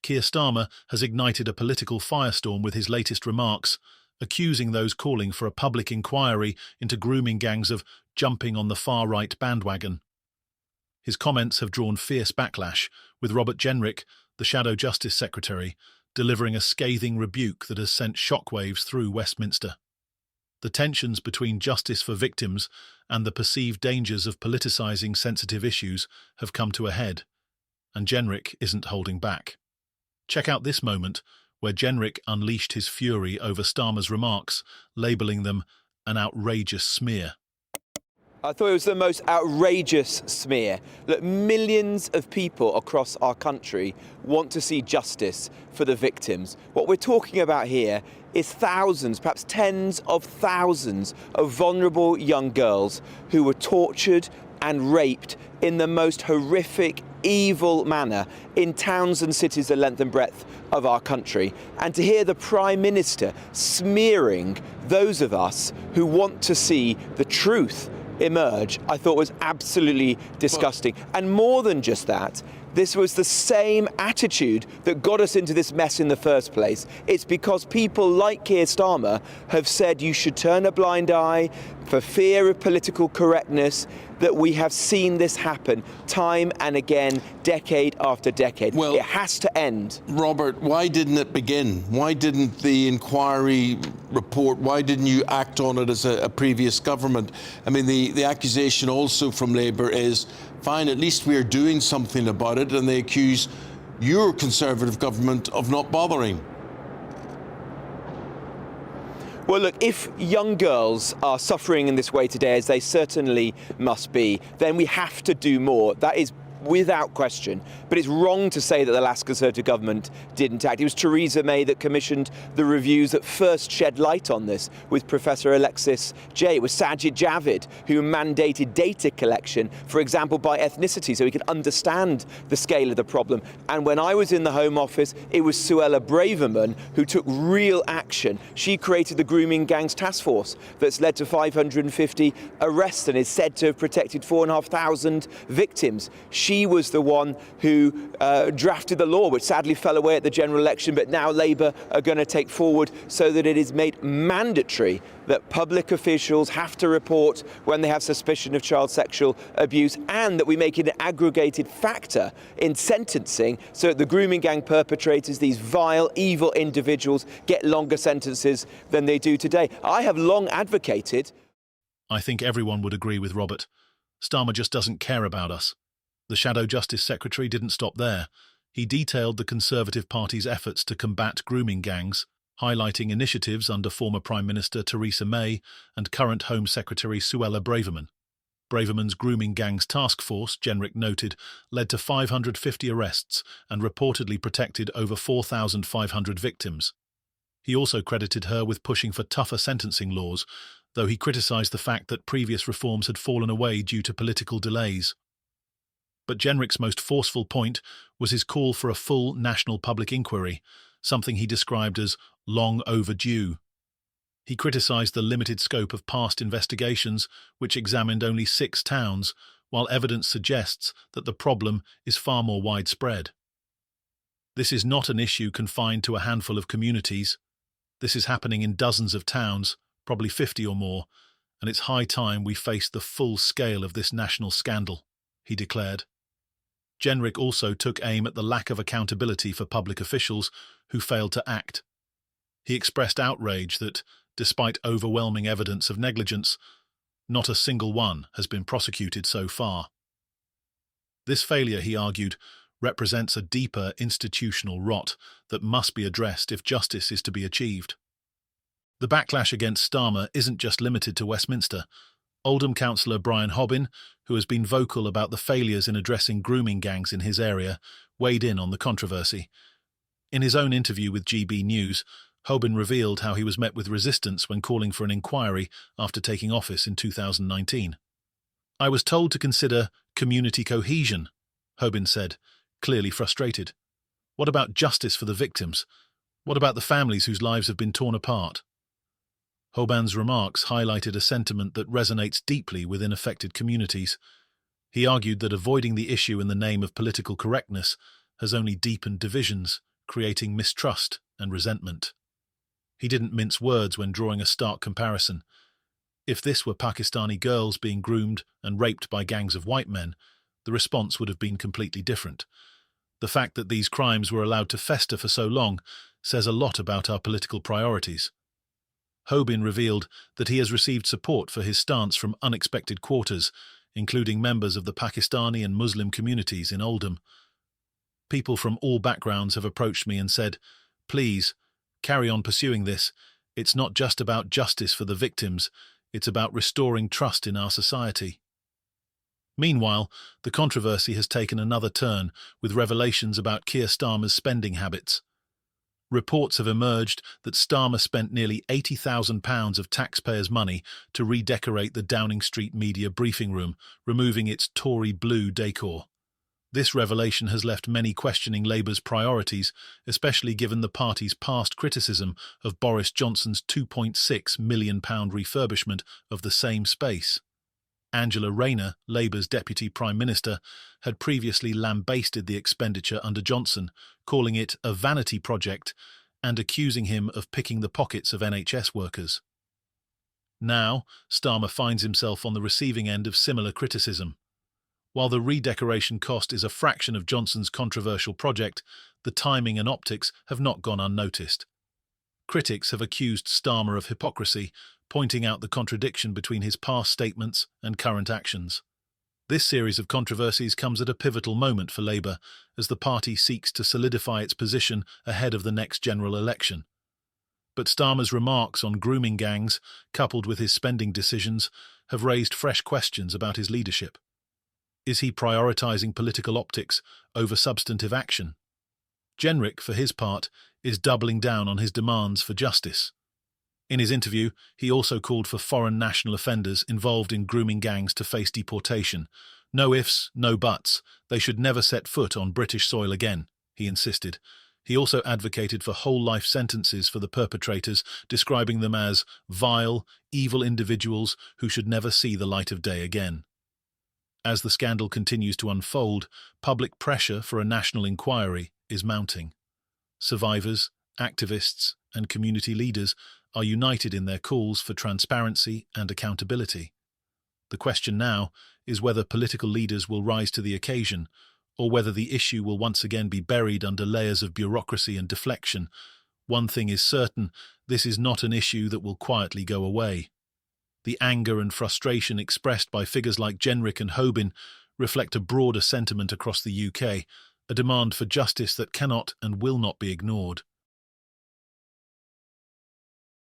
Keir Starmer has ignited a political firestorm with his latest remarks, accusing those calling for a public inquiry into grooming gangs of jumping on the far-right bandwagon. His comments have drawn fierce backlash, with Robert Jenrick, the Shadow Justice Secretary, delivering a scathing rebuke that has sent shockwaves through Westminster. The tensions between justice for victims and the perceived dangers of politicising sensitive issues have come to a head, and Jenrick isn't holding back. Check out this moment where Jenrick unleashed his fury over Starmer's remarks, labelling them an outrageous smear. I thought it was the most outrageous smear. Look, millions of people across our country want to see justice for the victims. What we're talking about here is thousands, perhaps tens of thousands of vulnerable young girls who were tortured and raped in the most horrific, evil manner in towns and cities the length and breadth of our country. And to hear the Prime Minister smearing those of us who want to see the truth emerge, I thought was absolutely disgusting. And more than just that, this was the same attitude that got us into this mess in the first place. It's because people like Keir Starmer have said you should turn a blind eye for fear of political correctness, that we have seen this happen time and again, decade after decade. Well, it has to end. Robert, why didn't it begin? Why didn't the inquiry report, why didn't you act on it as a previous government? I mean, the accusation also from Labour is, fine, at least we're doing something about it, and they accuse your Conservative government of not bothering. Well, look, if young girls are suffering in this way today, as they certainly must be, then we have to do more. That is without question. But it's wrong to say that the last Conservative government didn't act. It was Theresa May that commissioned the reviews that first shed light on this with Professor Alexis Jay. It was Sajid Javid who mandated data collection, for example, by ethnicity, so we could understand the scale of the problem. And when I was in the Home Office, it was Suella Braverman who took real action. She created the Grooming Gangs Task Force that's led to 550 arrests and is said to have protected 4,500 victims. She was the one who drafted the law, which sadly fell away at the general election, but now Labour are going to take forward so that it is made mandatory that public officials have to report when they have suspicion of child sexual abuse, and that we make it an aggregated factor in sentencing so that the grooming gang perpetrators, these vile, evil individuals, get longer sentences than they do today. I have long advocated. I think everyone would agree with Robert. Starmer just doesn't care about us. The Shadow Justice Secretary didn't stop there. He detailed the Conservative Party's efforts to combat grooming gangs, highlighting initiatives under former Prime Minister Theresa May and current Home Secretary Suella Braverman. Braverman's Grooming Gangs Task Force, Jenrick noted, led to 550 arrests and reportedly protected over 4,500 victims. He also credited her with pushing for tougher sentencing laws, though he criticised the fact that previous reforms had fallen away due to political delays. But Jenrick's most forceful point was his call for a full national public inquiry, something he described as long overdue. He criticised the limited scope of past investigations, which examined only 6 towns, while evidence suggests that the problem is far more widespread. This is not an issue confined to a handful of communities. This is happening in dozens of towns, probably 50 or more, and it's high time we face the full scale of this national scandal, he declared. Jenrick also took aim at the lack of accountability for public officials who failed to act. He expressed outrage that, despite overwhelming evidence of negligence, not a single one has been prosecuted so far. This failure, he argued, represents a deeper institutional rot that must be addressed if justice is to be achieved. The backlash against Starmer isn't just limited to Westminster. Oldham councillor Brian Hobbin, who has been vocal about the failures in addressing grooming gangs in his area, weighed in on the controversy. In his own interview with GB News, Hobbin revealed how he was met with resistance when calling for an inquiry after taking office in 2019. "I was told to consider community cohesion," Hobbin said, clearly frustrated. "What about justice for the victims? What about the families whose lives have been torn apart?" Hoban's remarks highlighted a sentiment that resonates deeply within affected communities. He argued that avoiding the issue in the name of political correctness has only deepened divisions, creating mistrust and resentment. He didn't mince words when drawing a stark comparison. If this were Pakistani girls being groomed and raped by gangs of white men, the response would have been completely different. The fact that these crimes were allowed to fester for so long says a lot about our political priorities. Hobin revealed that he has received support for his stance from unexpected quarters, including members of the Pakistani and Muslim communities in Oldham. People from all backgrounds have approached me and said, "Please, carry on pursuing this. It's not just about justice for the victims, it's about restoring trust in our society." Meanwhile, the controversy has taken another turn, with revelations about Keir Starmer's spending habits. Reports have emerged that Starmer spent nearly £80,000 of taxpayers' money to redecorate the Downing Street media briefing room, removing its Tory blue decor. This revelation has left many questioning Labour's priorities, especially given the party's past criticism of Boris Johnson's £2.6 million refurbishment of the same space. Angela Rayner, Labour's Deputy Prime Minister, had previously lambasted the expenditure under Johnson, calling it a vanity project and accusing him of picking the pockets of NHS workers. Now, Starmer finds himself on the receiving end of similar criticism. While the redecoration cost is a fraction of Johnson's controversial project, the timing and optics have not gone unnoticed. Critics have accused Starmer of hypocrisy, pointing out the contradiction between his past statements and current actions. This series of controversies comes at a pivotal moment for Labour, as the party seeks to solidify its position ahead of the next general election. But Starmer's remarks on grooming gangs, coupled with his spending decisions, have raised fresh questions about his leadership. Is he prioritising political optics over substantive action? Jenrick, for his part, is doubling down on his demands for justice. In his interview, he also called for foreign national offenders involved in grooming gangs to face deportation. No ifs, no buts. They should never set foot on British soil again, he insisted. He also advocated for whole-life sentences for the perpetrators, describing them as vile, evil individuals who should never see the light of day again. As the scandal continues to unfold, public pressure for a national inquiry is mounting. Survivors, activists, and community leaders are united in their calls for transparency and accountability. The question now is whether political leaders will rise to the occasion, or whether the issue will once again be buried under layers of bureaucracy and deflection. One thing is certain, this is not an issue that will quietly go away. The anger and frustration expressed by figures like Jenrick and Hobin reflect a broader sentiment across the UK, a demand for justice that cannot and will not be ignored.